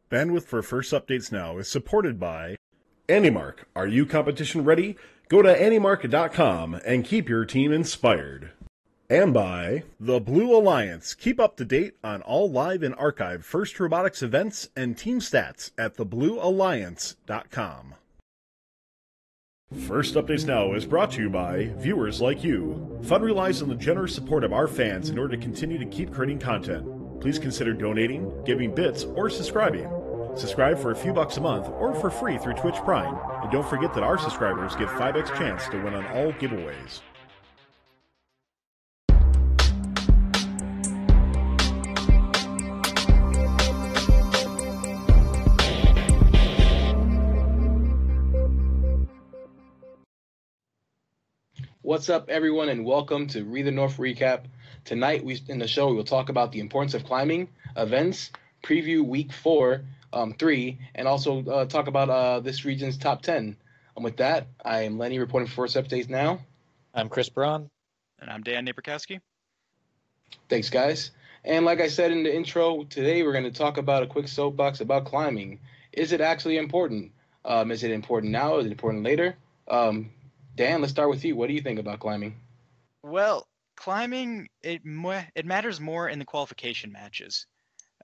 Bandwidth for First Updates Now is supported by AndyMark. Are you competition ready? Go to andymark.com and keep your team inspired. And by the Blue Alliance. Keep up to date on all live and archived First Robotics events and team stats at thebluealliance.com. First Updates Now is brought to you by viewers like you. Fun relies on the generous support of our fans in order to continue to keep creating content. Please consider donating, giving bits, or subscribing. Subscribe for a few bucks a month or for free through Twitch Prime. And don't forget that our subscribers get 5x chance to win on all giveaways. What's up, everyone, and welcome to Read the North Recap. Tonight, in the show, we will talk about the importance of climbing, events, preview Week 3, and also talk about this region's top 10. And with that, I am Lenny reporting for First Updates Now. I'm Chris Braun. And I'm Dan Naperkowski. Thanks, guys. And like I said in the intro, today we're going to talk about a quick soapbox about climbing. Is it actually important? Is it important now? Is it important later? Dan, let's start with you. What do you think about climbing? Well, climbing, it matters more in the qualification matches,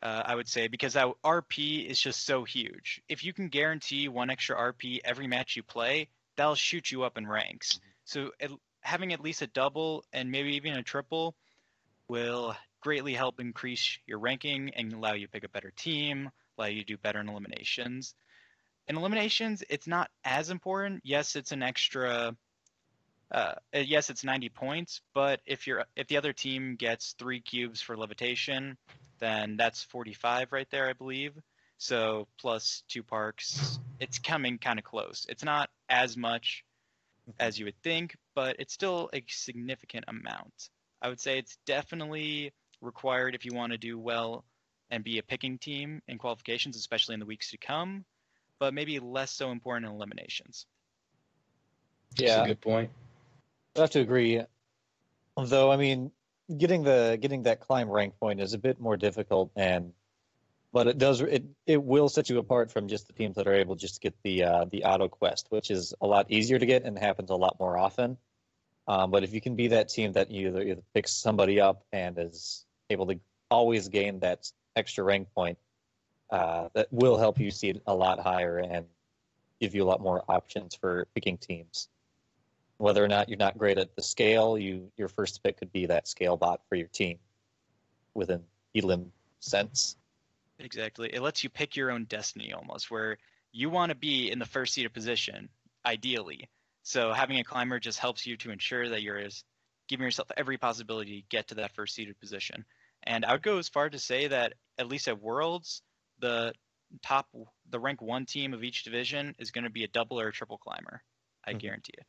I would say, because our RP is just so huge. If you can guarantee one extra RP every match you play, that'll shoot you up in ranks. So having at least a double and maybe even a triple will greatly help increase your ranking and allow you to pick a better team, allow you to do better in eliminations. In eliminations, it's not as important. Yes, it's an extra. Yes, it's 90 points, but if the other team gets 3 cubes for levitation, then that's 45 right there, I believe. So plus 2 parks, it's coming kind of close. It's not as much as you would think, but it's still a significant amount. I would say it's definitely required if you want to do well and be a picking team in qualifications, especially in the weeks to come, but maybe less so important in eliminations. Yeah, that's a good point. I have to agree. Though, I mean, getting that climb rank point is a bit more difficult, but it will set you apart from just the teams that are able just to get the auto quest, which is a lot easier to get and happens a lot more often. But if you can be that team that either picks somebody up and is able to always gain that extra rank point, that will help you see it a lot higher and give you a lot more options for picking teams. Whether or not you're not great at the scale, your first pick could be that scale bot for your team within elim sense. Exactly. It lets you pick your own destiny almost, where you want to be in the first seated position, ideally. So having a climber just helps you to ensure that you're giving yourself every possibility to get to that first seated position. And I would go as far to say that at least at Worlds, the rank 1 team of each division is going to be a double or a triple climber. I guarantee it.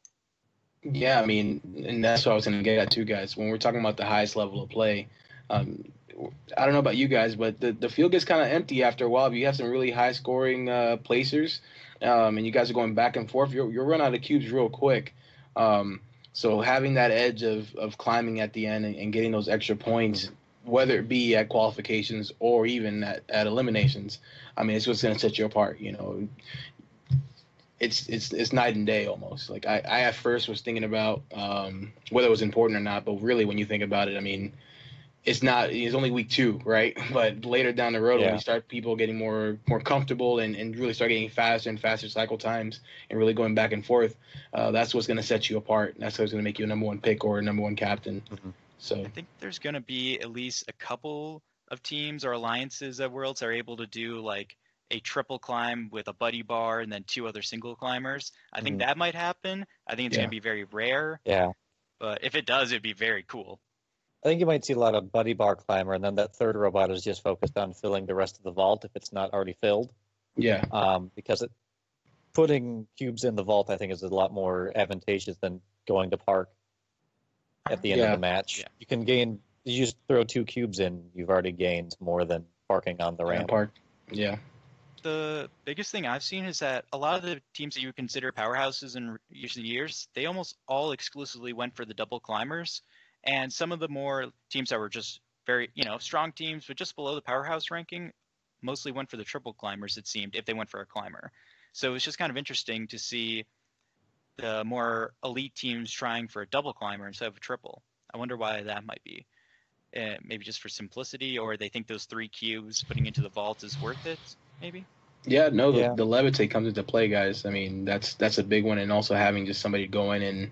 Yeah, I mean, and that's what I was going to get at too, guys. When we're talking about the highest level of play, I don't know about you guys, but the field gets kind of empty after a while. If you have some really high-scoring placers, and you guys are going back and forth, you'll run out of cubes real quick. So having that edge of climbing at the end and getting those extra points, whether it be at qualifications or even at eliminations, I mean, it's what's going to set you apart, you know. It's night and day almost. Like I at first was thinking about whether it was important or not, but really when you think about it, I mean, it's only week 2, right? But later down the road, when you start people getting more comfortable and really start getting faster and faster cycle times and really going back and forth, that's what's going to set you apart. That's what's going to make you a number 1 pick or a number 1 captain. Mm-hmm. So I think there's going to be at least a couple of teams or alliances at Worlds that are able to do like a triple climb with a buddy bar and then 2 other single climbers. I think that might happen. I think it's going to be very rare. Yeah. But if it does, it'd be very cool. I think you might see a lot of buddy bar climber, and then that third robot is just focused on filling the rest of the vault if it's not already filled. Yeah. Because putting cubes in the vault, I think, is a lot more advantageous than going to park at the end of the match. Yeah. You just throw 2 cubes in, you've already gained more than parking on the ramp. Yeah. The biggest thing I've seen is that a lot of the teams that you would consider powerhouses in recent years, they almost all exclusively went for the double climbers. And some of the more teams that were just very, strong teams, but just below the powerhouse ranking, mostly went for the triple climbers, it seemed, if they went for a climber. So it's just kind of interesting to see the more elite teams trying for a double climber instead of a triple. I wonder why that might be. Maybe just for simplicity, or they think those 3 cubes putting into the vault is worth it, maybe? Yeah, no, Yeah. the levitate comes into play, guys. I mean, that's a big one, and also having just somebody go in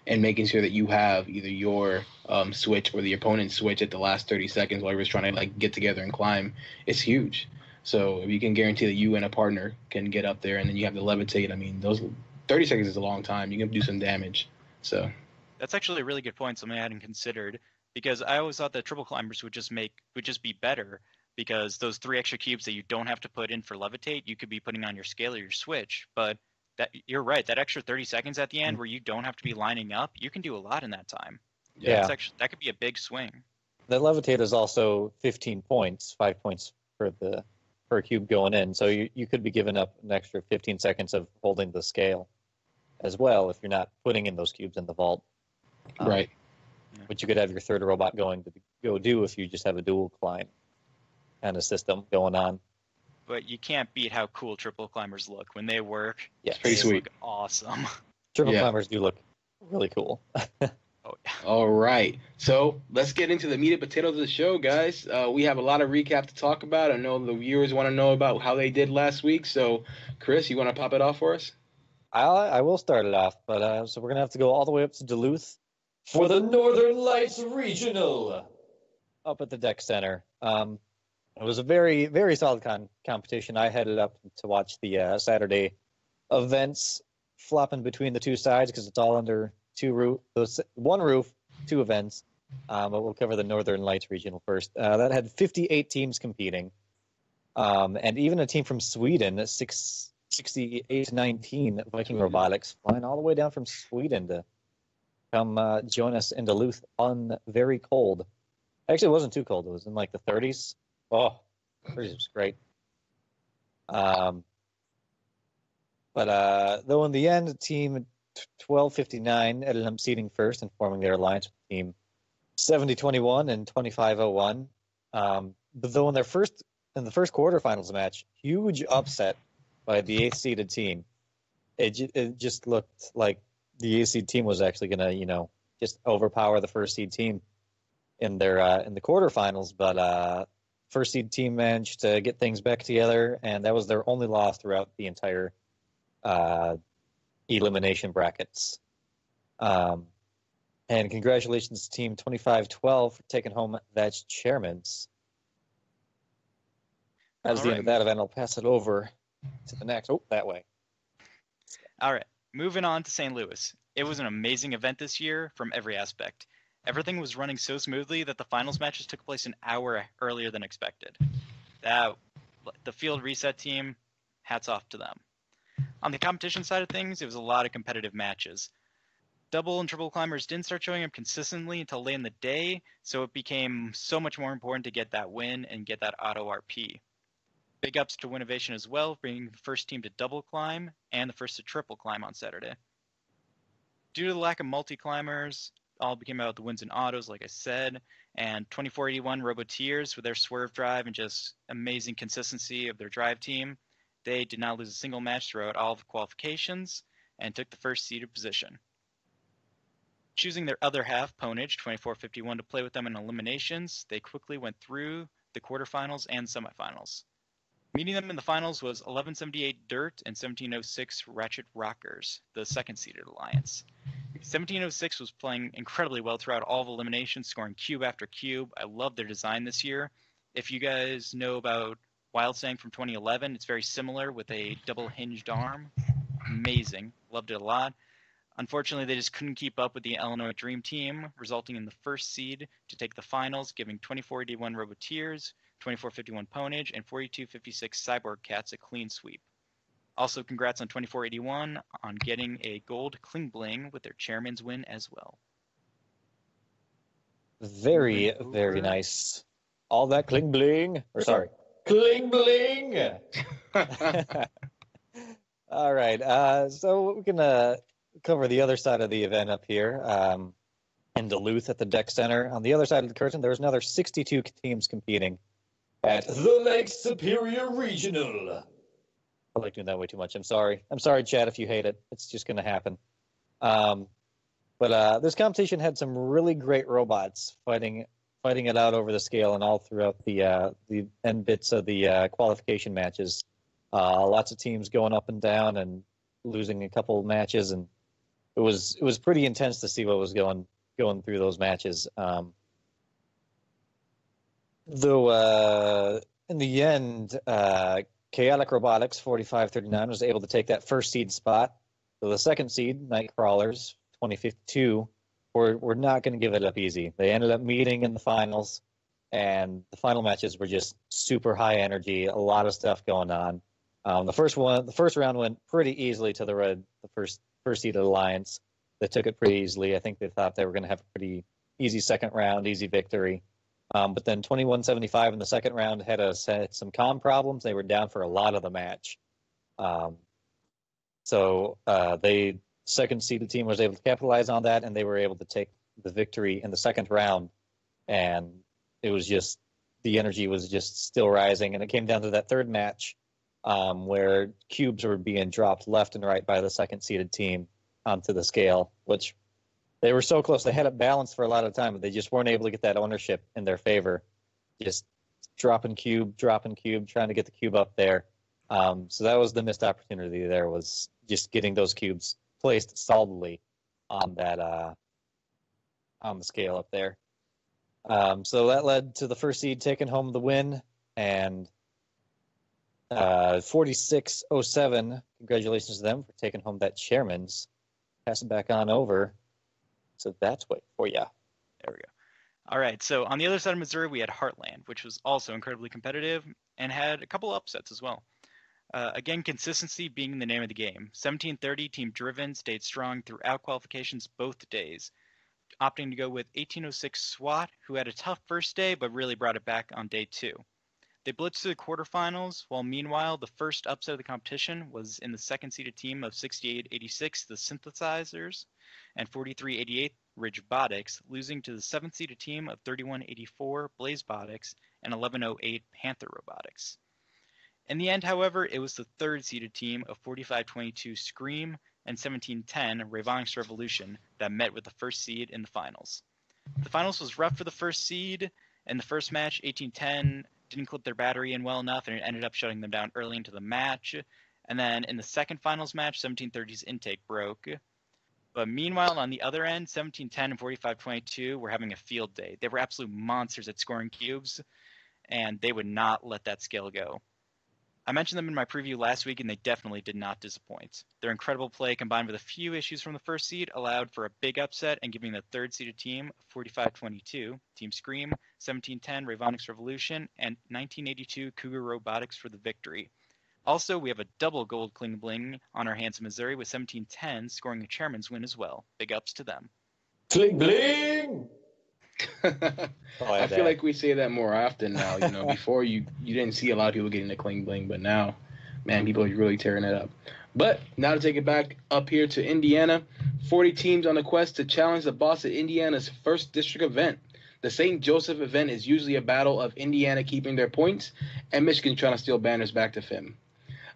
and making sure that you have either your switch or the opponent's switch at the last 30 seconds while everyone's trying to like get together and climb, it's huge. So if you can guarantee that you and a partner can get up there, and then you have the levitate, I mean, those 30 seconds is a long time. You can do some damage. So That's actually a really good point, something I hadn't considered, because I always thought that triple climbers would just be better, because those 3 extra cubes that you don't have to put in for levitate, you could be putting on your scale or your switch. But that, you're right, that extra 30 seconds at the end where you don't have to be lining up, you can do a lot in that time. Yeah. That could be a big swing. The levitate is also 15 points, 5 points per cube going in. So you could be giving up an extra 15 seconds of holding the scale as well if you're not putting in those cubes in the vault. right. Which you could have your third robot going to go do if you just have a dual climb kind of system going on. But you can't beat how cool triple climbers look when they work. Yeah, It's pretty They sweet. look awesome. Triple Yeah. climbers do look really cool. Oh yeah. All right. So let's get into the meat and potatoes of the show, guys. We have a lot of recap to talk about. I know the viewers want to know about how they did last week. So, Chris, you want to pop it off for us? I will start it off, but so we're gonna have to go all the way up to Duluth for the Northern Lights Regional up at the Deck Center. It was a very, very solid competition. I headed up to watch the Saturday events flopping between the 2 sides because it's all under one roof, 2 events. But we'll cover the Northern Lights Regional first. That had 58 teams competing, and even a team from Sweden, 68-19 Viking Robotics, flying all the way down from Sweden to come join us in Duluth on very cold. Actually, it wasn't too cold. It was in like the 30s. Oh, 30s was great. But though in the end, team 1259 ended up seeding first and forming their alliance with team 7021 and 2501. But though in the first quarterfinals match, huge upset by the 8th seeded team. It just looked like the 8th seed team was actually going to, just overpower the 1st seed team in the quarterfinals. But 1st seed team managed to get things back together, and that was their only loss throughout the entire elimination brackets. And congratulations to Team 2512 for taking home that chairman's. That was the end of that event. I'll pass it over to the next. Oh, that way. All right, moving on to St. Louis. It was an amazing event this year from every aspect. Everything was running so smoothly that the finals matches took place an hour earlier than expected. The field reset team, hats off to them. On the competition side of things, it was a lot of competitive matches. Double and triple climbers didn't start showing up consistently until late in the day, so it became so much more important to get that win and get that auto RP. Big ups to Winnovation as well, bringing the first team to double climb and the first to triple climb on Saturday. Due to the lack of multi-climbers, all became about the wins and autos, like I said, and 2481 Robotiers with their swerve drive and just amazing consistency of their drive team, they did not lose a single match throughout all of the qualifications and took the first seeded position. Choosing their other half, Ponage, 2451, to play with them in eliminations, they quickly went through the quarterfinals and semifinals. Meeting them in the finals was 1178 Dirt and 1706 Ratchet Rockers, the second seeded alliance. 1706 was playing incredibly well throughout all of eliminations, scoring cube after cube. I love their design this year. If you guys know about Wild Sang from 2011, it's very similar with a double hinged arm. Amazing. Loved it a lot. Unfortunately, they just couldn't keep up with the Illinois Dream Team, resulting in the first seed to take the finals, giving 2481 Robotiers, 2451 Ponage, and 4256 Cyborg Cats a clean sweep. Also, congrats on 2481 on getting a gold Kling Bling with their chairman's win as well. Very, very nice. All that Kling Bling. Kling Bling! All right. So we can cover the other side of the event up here in Duluth at the Deck Center. On the other side of the curtain, there was another 62 teams competing. at the Lake Superior Regional. I like doing that way too much. I'm sorry. I'm sorry, Chad, if you hate it. It's just going to happen. But this competition had some really great robots fighting it out over the scale and all throughout the end bits of the qualification matches. Lots of teams going up and down and losing a couple matches, and it was pretty intense to see what was going through those matches. Though in the end, Chaotic Robotics 45-39 was able to take that first seed spot. So the second seed, Nightcrawlers 2052, were not going to give it up easy. They ended up meeting in the finals, and the final matches were just super high energy, a lot of stuff going on. The first round went pretty easily to the first seed Alliance. They took it pretty easily. I think they thought they were going to have a pretty easy second round, easy victory. But then 21-75 in the second round had some comm problems. They were down for a lot of the match. So the second seeded team was able to capitalize on that, and they were able to take the victory in the second round. And it was just, the energy was just still rising. And it came down to that third match where cubes were being dropped left and right by the second seeded team onto the scale, which they were so close. They had it balanced for a lot of time, but they just weren't able to get that ownership in their favor. Just dropping cube, trying to get the cube up there. So that was the missed opportunity there, was just getting those cubes placed solidly on that on the scale up there. So that led to the first seed taking home the win, and 46-07. Congratulations to them for taking home that chairman's. Pass it back on over. So that's what for you. There we go. All right. So on the other side of Missouri, we had Heartland, which was also incredibly competitive and had a couple upsets as well. Again, consistency being the name of the game. 1730 Team Driven stayed strong throughout qualifications both days, opting to go with 1806 SWAT, who had a tough first day but really brought it back on day two. They blitzed to the quarterfinals, while meanwhile the first upset of the competition was in the second-seeded team of 6886, the Synthesizers, and 4388, Robotics, losing to the seventh-seeded team of 3184, Blazebotics, and 1108, Panther Robotics. In the end, however, it was the third-seeded team of 4522, Scream, and 1710, Ravonics Revolution, that met with the first seed in the finals. The finals was rough for the first seed. In the first match, 1810 didn't clip their battery in well enough, and it ended up shutting them down early into the match. And then in the second finals match, 1730's intake broke. But meanwhile, on the other end, 1710 and 4522 were having a field day. They were absolute monsters at scoring cubes, and they would not let that scale go. I mentioned them in my preview last week, and they definitely did not disappoint. Their incredible play, combined with a few issues from the first seed, allowed for a big upset and giving the third-seeded team 4522, Team Scream, 1710 Ravonics Revolution, and 1982 Cougar Robotics for the victory. Also, we have a double gold Kling Bling on our hands in Missouri, with 1710 scoring a chairman's win as well. Big ups to them. Kling Bling! I feel like we say that more often now. You know, before you didn't see a lot of people getting the Kling Bling, but now, man, people are really tearing it up. But now to take it back up here to Indiana, 40 teams on the quest to challenge the boss at Indiana's first district event. The St. Joseph event is usually a battle of Indiana keeping their points and Michigan trying to steal banners back to FIM.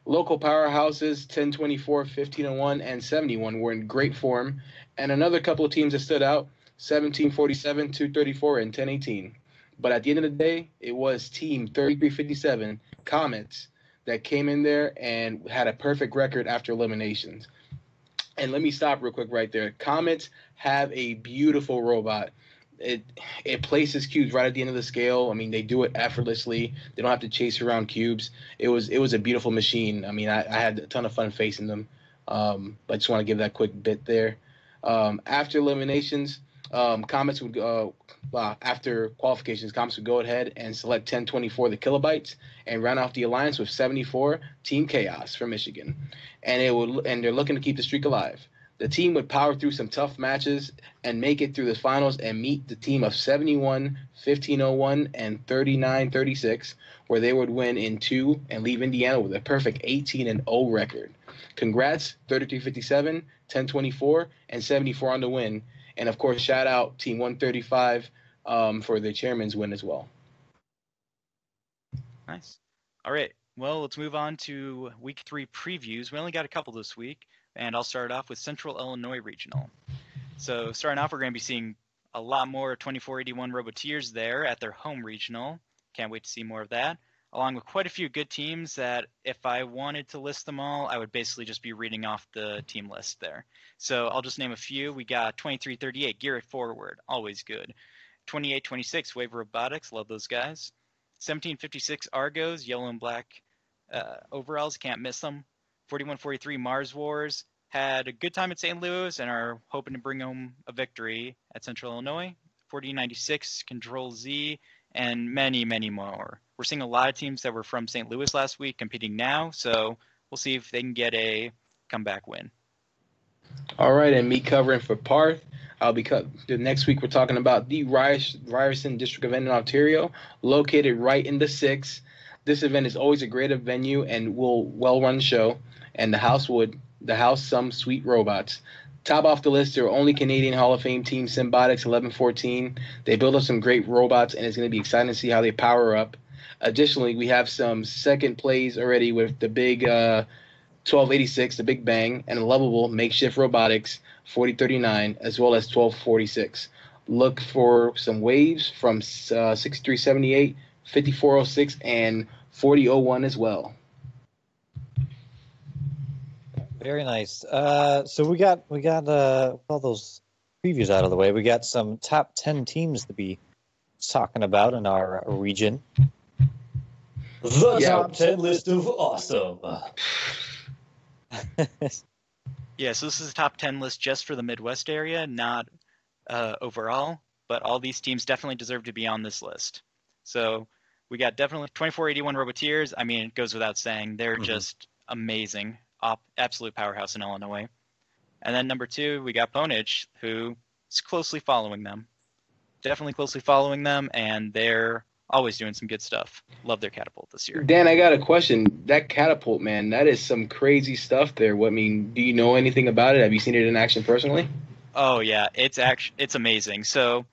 Local powerhouses 1024, 1501, and 71 were in great form, and another couple of teams that stood out, 1747, 234, and 1018. But at the end of the day, it was Team 3357, Comets, that came in there and had a perfect record after eliminations. And let me stop real quick right there. Comets have a beautiful robot. It places cubes right at the end of the scale. I mean, they do it effortlessly. They don't have to chase around cubes. It was a beautiful machine. I mean, I had a ton of fun facing them. But I just want to give that quick bit there. After eliminations, Comets would after qualifications, Comets would go ahead and select 1024 the Kilobytes and round off the alliance with 74 Team Chaos from Michigan, and they're looking to keep the streak alive. The team would power through some tough matches and make it through the finals and meet the team of 71, 1501, and 3936, where they would win in two and leave Indiana with a perfect 18-0 record. Congrats, 3357, 1024, and 74 on the win. And, of course, shout out Team 135 for the chairman's win as well. Nice. All right. Well, let's move on to week 3 previews. We only got a couple this week, and I'll start off with Central Illinois Regional. So starting off, we're going to be seeing a lot more 2481 Robotiers there at their home regional. Can't wait to see more of that, along with quite a few good teams that if I wanted to list them all, I would basically just be reading off the team list there. So I'll just name a few. We got 2338, Gear It Forward, always good. 2826, Wave Robotics, love those guys. 1756 Argos, yellow and black overalls, can't miss them. 4143 Mars Wars, had a good time at St. Louis and are hoping to bring home a victory at Central Illinois. 4096 Control Z, and many, many more. We're seeing a lot of teams that were from St. Louis last week competing now, so we'll see if they can get a comeback win. All right, and me covering for Parth. Next week we're talking about the Ryerson District event in Ontario, located right in the 6. This event is always a great venue and will well-run show, and the house some sweet robots. Top off the list, their only Canadian Hall of Fame team, Symbotics 1114. They build up some great robots, and it's going to be exciting to see how they power up. Additionally, we have some second plays already with the big 1286, the Big Bang, and a lovable makeshift robotics 4039, as well as 1246. Look for some waves from 6378, 5406, and 4001 as well. Very nice. So we got all those previews out of the way. We got some top 10 teams to be talking about in our region. The top 10 list of awesome. Yeah, so this is a top 10 list just for the Midwest area, not overall, but all these teams definitely deserve to be on this list. So we got definitely 2481 Robotiers. I mean, it goes without saying. They're just amazing. Absolute powerhouse in Illinois. And then number 2, we got Ponage, who is closely following them. Definitely closely following them, and they're always doing some good stuff. Love their catapult this year. Dan, I got a question. That catapult, man, that is some crazy stuff there. Do you know anything about it? Have you seen it in action personally? Oh, yeah. It's amazing. So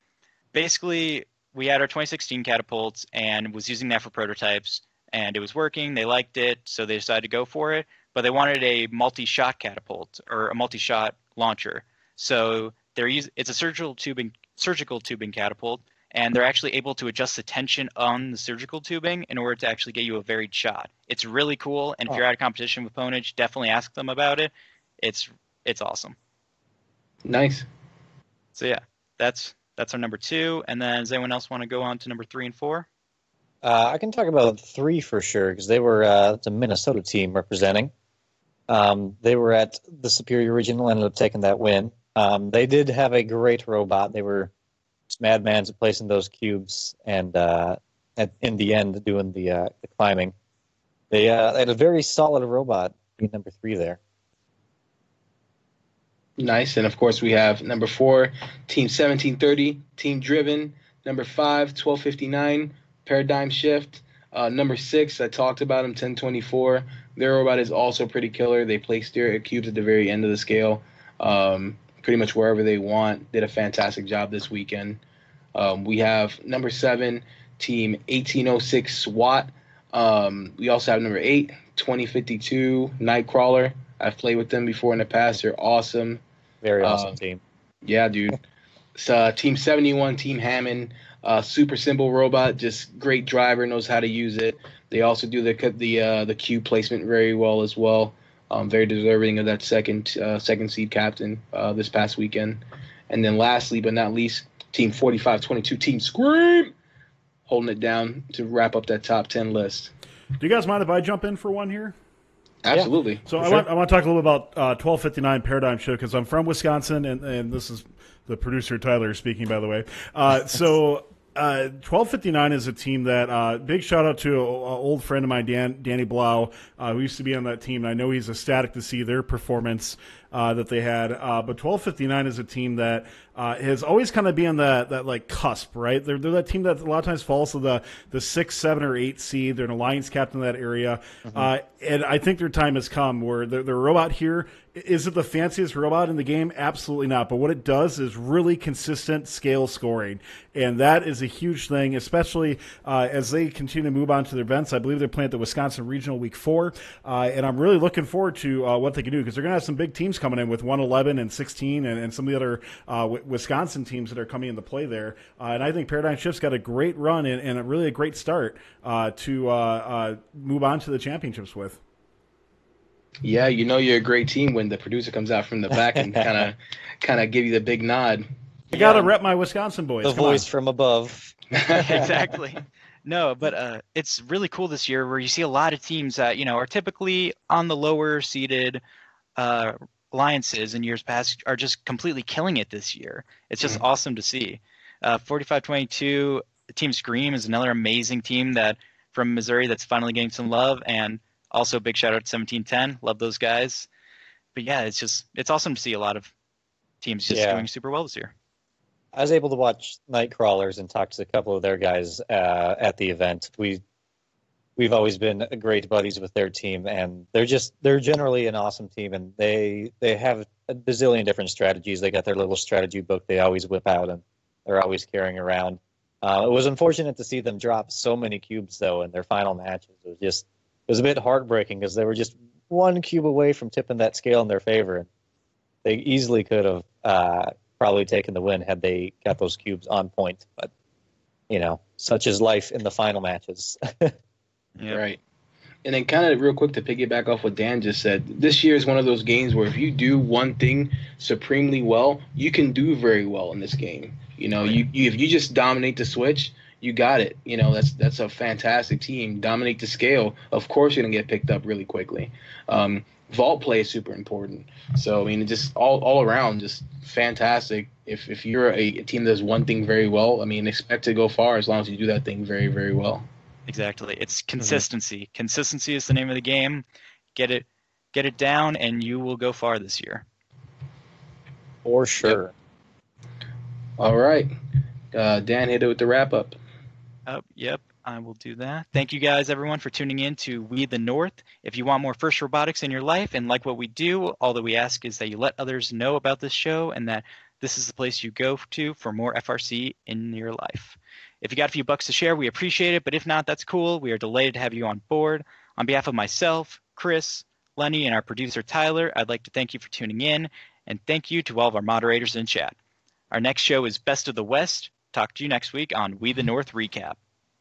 basically, we had our 2016 catapults and was using that for prototypes, and it was working. They liked it, so they decided to go for it. But they wanted a multi-shot catapult or a multi-shot launcher. So it's a surgical tubing catapult, and they're actually able to adjust the tension on the surgical tubing in order to actually get you a varied shot. It's really cool, and if you're at a competition with Ponage, definitely ask them about it. It's awesome. Nice. So yeah, that's our number 2. And then does anyone else want to go on to number 3 and 4? I can talk about 3 for sure, because they were it's a Minnesota team representing. They were at the Superior Regional, ended up taking that win. They did have a great robot. They were just madmans at placing those cubes, and in the end, doing the climbing. They had a very solid robot, being number 3 there. Nice. And, of course, we have number 4, Team 1730, Team Driven. Number 5, 1259, Paradigm Shift. Number 6, I talked about them, 1024. Their robot is also pretty killer. They place their cubes at the very end of the scale, pretty much wherever they want. Did a fantastic job this weekend. We have number 7, Team 1806 SWAT. We also have number 8, 2052 Nightcrawler. I've played with them before in the past. They're awesome. Very awesome team. Yeah, dude. Team 71, Team Hammond. Super simple robot, just great driver, knows how to use it. They also do the cube placement very well as well. Very deserving of that second seed captain this past weekend. And then lastly but not least, Team 4522, Team Scream, holding it down to wrap up that top 10 list. Do you guys mind if I jump in for one here? Absolutely. Yeah. So I want to talk a little bit about 1259 Paradigm Shift, because I'm from Wisconsin, and this is the producer Tyler speaking, by the way. 1259 is a team that big shout out to an old friend of mine, Danny Blau, who used to be on that team. And I know he's ecstatic to see their performance that they had. But 1259 is a team that has always kind of been on that like cusp, right? They're that team that a lot of times falls to the 6, 7, or 8 seed. They're an alliance captain in that area. And I think their time has come where their robot here Is it the fanciest robot in the game? Absolutely not. But what it does is really consistent scale scoring. And that is a huge thing, especially as they continue to move on to their events. I believe they're playing at the Wisconsin Regional Week 4. And I'm really looking forward to what they can do, because they're going to have some big teams coming in with 111 and 16 and some of the other Wisconsin teams that are coming into play there. And I think Paradigm Shift's got a great run and really a great start to move on to the championships with. Yeah, you know you're a great team when the producer comes out from the back and kind of give you the big nod. I got to rep my Wisconsin boys. The voice from above. Exactly. No, but it's really cool this year where you see a lot of teams that, are typically on the lower seeded alliances in years past are just completely killing it this year. It's just awesome to see. 45-22, Team Scream is another amazing team that from Missouri that's finally getting some love, and also big shout out to 1710. Love those guys. But yeah, it's awesome to see a lot of teams just doing super well this year. I was able to watch Nightcrawlers and talk to a couple of their guys at the event. We've always been great buddies with their team, and they're generally an awesome team, and they have a bazillion different strategies. They got their little strategy book they always whip out, and they're always carrying around. It was unfortunate to see them drop so many cubes, though, in their final matches. It was a bit heartbreaking because they were just one cube away from tipping that scale in their favor. And they easily could have probably taken the win had they got those cubes on point. But, such is life in the final matches. Yeah. Right. And then kind of real quick to piggyback off what Dan just said, this year is one of those games where if you do one thing supremely well, you can do very well in this game. If you just dominate the switch, you got it. That's a fantastic team. Dominate the scale. Of course, you're going to get picked up really quickly. Vault play is super important. So, just all around, just fantastic. If you're a team that does one thing very well, expect to go far as long as you do that thing very, very well. Exactly. It's consistency. Mm-hmm. Consistency is the name of the game. Get it down, and you will go far this year. For sure. Yep. All right. Dan, hit it with the wrap-up. Yep, I will do that. Thank you guys, everyone, for tuning in to We the North. If you want more First Robotics in your life and like what we do, all that we ask is that you let others know about this show and that this is the place you go to for more FRC in your life. If you got a few bucks to share, we appreciate it, but if not, that's cool. We are delighted to have you on board. On behalf of myself, Chris, Lenny, and our producer, Tyler, I'd like to thank you for tuning in, and thank you to all of our moderators in chat. Our next show is Best of the West. Talk to you next week on We the North Recap.